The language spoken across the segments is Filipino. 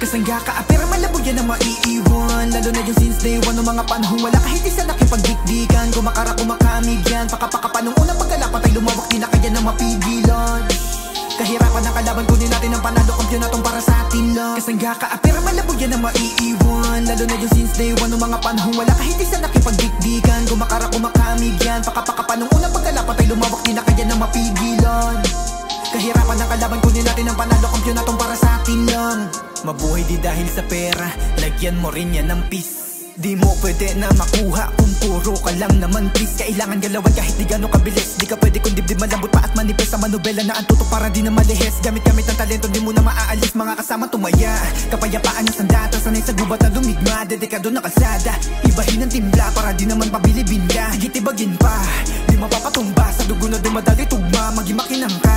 Kasangga ka, pero malabog yan ang maiiwan. Lalo na yung since day one, ng mga panahong wala kahit isa nakipagdikdikan. Kumakara, kumakamig yan, pakapakapa nung unang pagkalapat ay lumawak, di na kaya na mapigilan. Kahirapan ang kalaban, kunin natin ang panalo, kampyonatong para sa atin lang. Kasangga ka, pero malabog yan ang maiiwan. Lalo na yung since day one, ng mga panahong wala kahit isa nakipagdikdikan. Kumakara, kumakamig yan, pakapakapa nung unang pagkalapat ay lumawak, di na kaya na mapigilan. Kahirapan ang kalaban, kunin natin ang panalo, kampyonatong para sa atin lang. Mabuhay di dahil sa pera, lagyan mo rin yan ng peace. Di mo pwede na makuha kung puro ka lang naman please. Kailangan galawan kahit di gano'ng kabilis. Di ka pwede kung dibdib malambot pa at manipis. Sa manobela na ang tutok para di na malihis. Gamit-gamit ang talento, di mo na maaalis. Mga kasama tumaya, kapayapaan ng sandata. Sanay sa gubat na lumigma, dedikado na kalsada. Ibahin ang timbla para di naman pabilibin ka. Gitibagin pa, di mapapatumba. Sa dugo na dumadali tugma, magimakinang ka.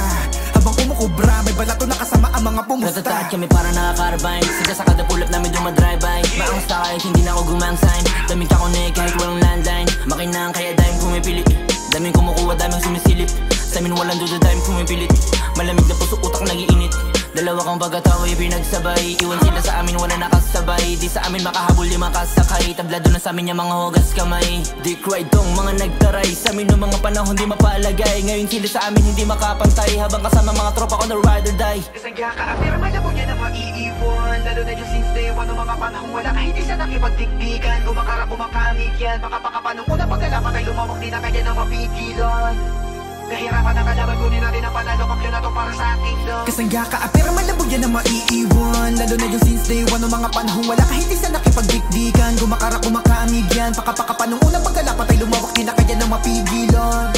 Habang kumukubra, may balato na kasama ang mga pumusta. Natataat kami para nakakarbine. Siga sa kada pull-up namin dumadrive-by. Maangas ta kahit hindi na ako gumang-sign. Daming kakonek kahit walang landline. Makinang kaya daming pumipili. Daming kumukuha, daming sumisilip. Sa amin walang duda, daming pumipilit. Malamig na puso, utak nagiinit. Dalawa kang pagkataway, pinagsabay. Iwan sila sa amin, wala nakasabay. Di sa amin makahabol, di makasakay. Tablado na sa amin yung mga hugas kamay. Di cry dong, mga nagtaray. Sa amin noong mga panahon di mapalagay. Ngayon sila sa amin hindi makapantay. Habang kasama mga tropa ko na ride or die. Kasangga ka, pero malabog yan ang maiiwan. Lalo na yung since day one, ng mga panahong wala kahit isa nakipagdikdikan. Kumakara, kumakamig yan, pakapakapa nung unang pagkalapat ay lumawak, di na kaya na mapigilan. Kahirapan ang kalaban, kunin natin ang panalo, kampyonatong para sa atin lang. Kasangga ka, pero malabog yan ang maiiwan. Lalo na yung since day one, ng mga panahong wala kahit isa nakipagdikdikan. Kumakara, kumakamig yan, pakapakapa nung unang pagkalapat ay lumawak, di na kaya na mapigilan.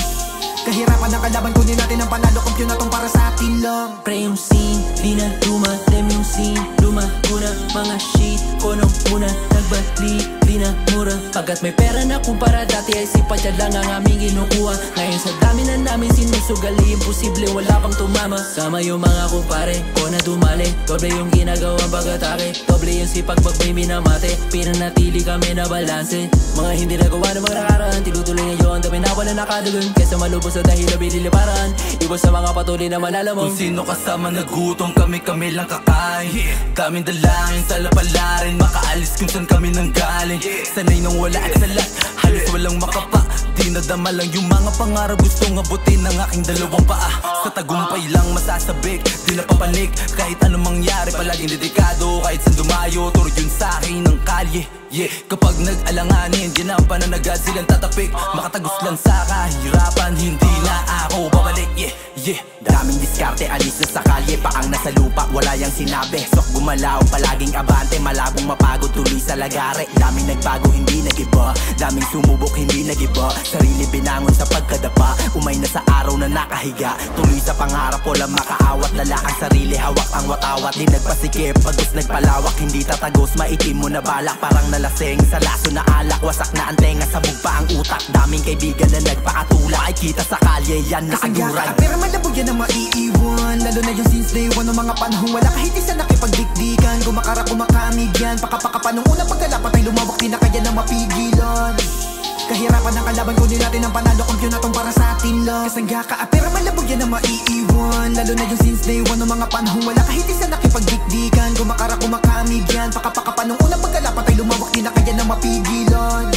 Kahirapan ang kalaban, kunin natin ang panalo, kampyonatong para sa atin lang. Pre yung scene, di na dumadem yung scene. Lumaguna, mga shit, konong muna nagbalik, di na mura. Pagkat may pera na kumpara dati ay sipat yan lang ang aming inukuha. Ngayon sa dami na namin sinusugali, imposible wala pang tumama. Sama yung mga kumpare ko na dumali, doble yung ginagawang pag-atake, doble yung sipag pag may minamate. Pinanatili kami na balanse, mga hindi nagawa ng mga nakaraan. Tinutuloy ngayon, dami na wala nakadugan. Kesa malubos na dahil nabililiparan, iwas sa mga patuloy na malalamang. Kung sino kasama nagutom, kami lang kakain. Daming dalangin sa lapalarin, makaalis kung saan kami nang galing. Sanay nang wala at salat, halos walang makapa. Di nadama lang yung mga pangarap, gustong abutin ng aking dalawang paa. Sa tagumpay lang masasabik, di napapanik. Kahit anong mangyari, palaging dedikado. Kahit saan dumayo, turo yun sa akin ng kalye. Kapag nag-alanganin, di na ang pananagad silang tatapik. Makatagos lang sa kahirapan, hindi na ako babalik. Daming diskarte, alis na sa kalye. Paang nasa lupa, wala yang sinabi. Sok gumalaw, palaging abante. Malabong mapagod, tuloy sa lagare. Daming nagbago, hindi nagiba. Daming sumubok, hindi nagiba. Sarili binangon sa pagkadapa. Umay na sa araw na nakahiga. Tuloy sa pangarap, walang makaawat. Lala ang sarili, hawak ang watawat. Di nagpasikip, pagos nagpalawak. Hindi tatagos, maitim mo na balak. Parang nalasing sa laso na alak. Wasak na ang tenga, sabog pa ang utak. Daming kaibigan na nagpaatula. Ay kita sa kalye, yan na aguray. Pero malabog yan ang maiiwan. Lalo na yung since day one, ng mga panahong wala kahit isa nakipagdikdikan. Kumakara, kumakamig yan, pakapakapa nung unang pagkalapat ay lumawak, di na kaya na mapigilan. Kahirapan ang kalaban, kunin natin ang panalo, kampyonatong para sa atin lang. Kasangga ka, pero malabog yan ang maiiwan. Lalo na yung since day one, ng mga panahong wala kahit isa nakipagdikdikan. Kumakara, kumakamig yan, pakapakapa nung unang pagkalapat ay lumawak, di na kaya na mapigilan.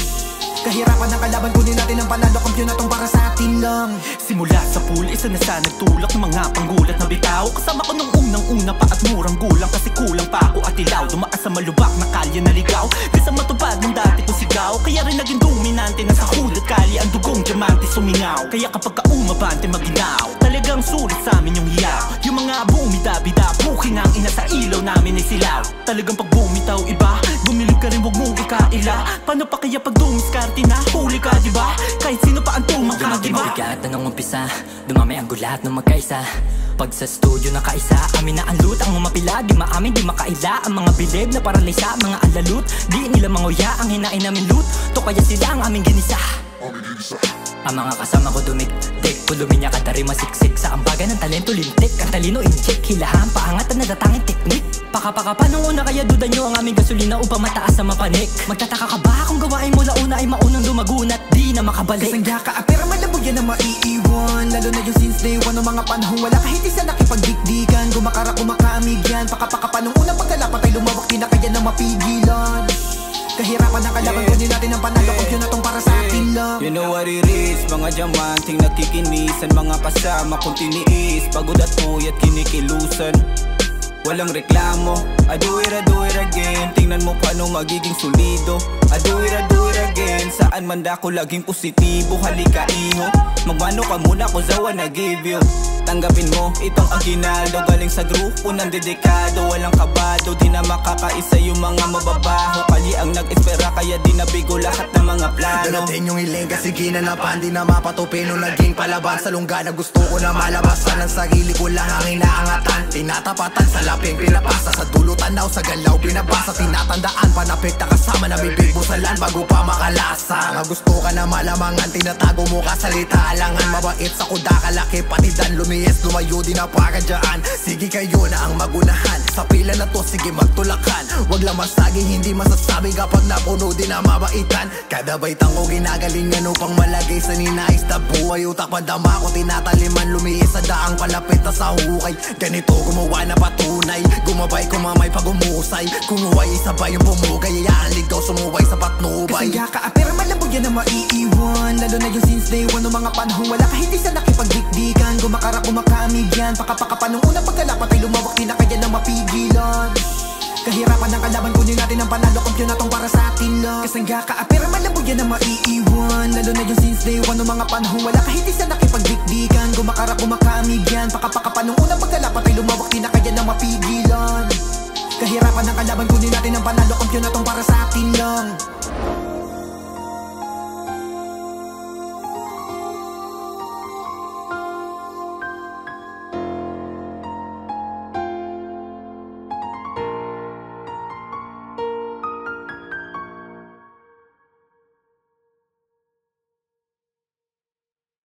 Kahirapan ang kalaban, kunin natin ang panalo, kampyonatong para sa atin lang. Simula sa pool, isa na sa nagtulak ng mga panggulat na bitaw. Kasama ko nung unang-una pa at murang gulang, kasi kulang pa ako at ilaw. Dumaan sa malubak na kalye na ligaw, kaysa matupad ng dati kong sigaw. Kaya rin naging dominante na sa hulat kalye, ang dugong diamante sumingaw. Kaya kapag kaumabante maginaw, talagang sulit sa amin yung hiyaw. Yung mga bumida-bida, buking ang ina sa ilaw namin ay silaw. Talagang pag bumitaw iba, bumilib ka rin, wag mong ikaila. Paano pa kaya pag dumiskarte na, huli ka diba? Kahit sino pa ang tumangka diba? Dumating na nung umpisa, dumami ang gulat nung magkaisa. Pag sa studio nakaisa, amin na ang loot. Ang mapila, di maamin, di makaila. Ang mga bilib na paralisa, mga alalut. Di nila manguya, ang hinain namin loot. To kaya sila ang aming ginisa. Ang mga kasama ko dumiktik, pulumin niya kadari masiksik. Sa ambaga ng talento lintik, ang talino inject, hilahan, paangat at natatanging teknik. Pakapakapa nung una kaya duda nyo ang aming gasolina upang mataas sa mapanik. Magtataka ka ba kung gawain mo launa ay maunang dumagunat, di na makabalik. Kasangga ka, pero malabog yan na maiiwan. Lalo na yung since day one ng mga panahong wala kahit isa nakipagdikdikan. Gumakara kumakamig yan, pakapakapa nung unang pagkalapat ay lumawak, di na kaya na mapigilan. Kahirapan ang kalaban, kunin natin ang panalo, kung yun na tong para sa atin lang. You know what it is, mga diamanting nakikinisan, mga kasama kong tiniis, pagod at puyat kinikilusan. Walang reklamo, I do it again. Tingnan mo paano magiging solido. I do it again. Saan man dako laging positibo. Halika iho, magmano ka muna ko sa wanna give you. Tanggapin mo, itong aginaldo. Galing sa grupo ng dedikado. Walang kabado, di na makakaisa yung mga mababaho. Kali ang nag-espera kaya di nabigo lahat ng mga plano. Darating yung iling kasi ginanapan, di na mapatupin nung naging palaban. Sa lungga na gusto ko na malabasan, ang sarili ko lang ang inaangatan. Tinatapatan sa laping pinapasa, sa dulo tanaw, sa galaw pinabasa. Tinatandaan, panapekta kasama na bibig busalan bago pa makalasa. Nga gusto ka na malamangan, tinatago mo ka salita alangan. Mabait sa kuda kalaki, patidan lumies, lumayo di na para dyan. Sige kayo na ang magunahan, sa pila na to sige magtulakan. Wag lang masagi, hindi masasabi kapag napuno di na mabaitan. Kada baitang ko ginagalingan upang malagay sa ninais na buhay. Utak pandama ko tinataliman, lumiis sa daang palapit na sa hukay. Ganito gumawa na patunay, gumabay kumamay pag umusay. Kung huway sabay yung pumugay, yayaan ligaw sumuway sa patnubay. Kasi ka pero malambog yan na maiiwan. Lalo na yung since day one ng mga panahong wala kahit isa nakipagdikdikan. Gumakara kumakamig yan, pakapakapa nung unang pagkalapat ay lumawak, di na kaya na mapigilan. Kahirapan ang kalaban, kunin natin ang panalo, kung yun na tong para sa atin lang. Kasangga ka pero malambog yan na maiiwan. Lalo na yung since day one ng mga panahong wala kahit isa nakipagdikdikan. Gumakara kumakamig yan, pakapakapa nung unang pagkalapat ay lumawak, di na kaya na mapigilan. Kahirapan ang kalaban, kunin natin ang panalo, kung yun na tong para sa atin lang.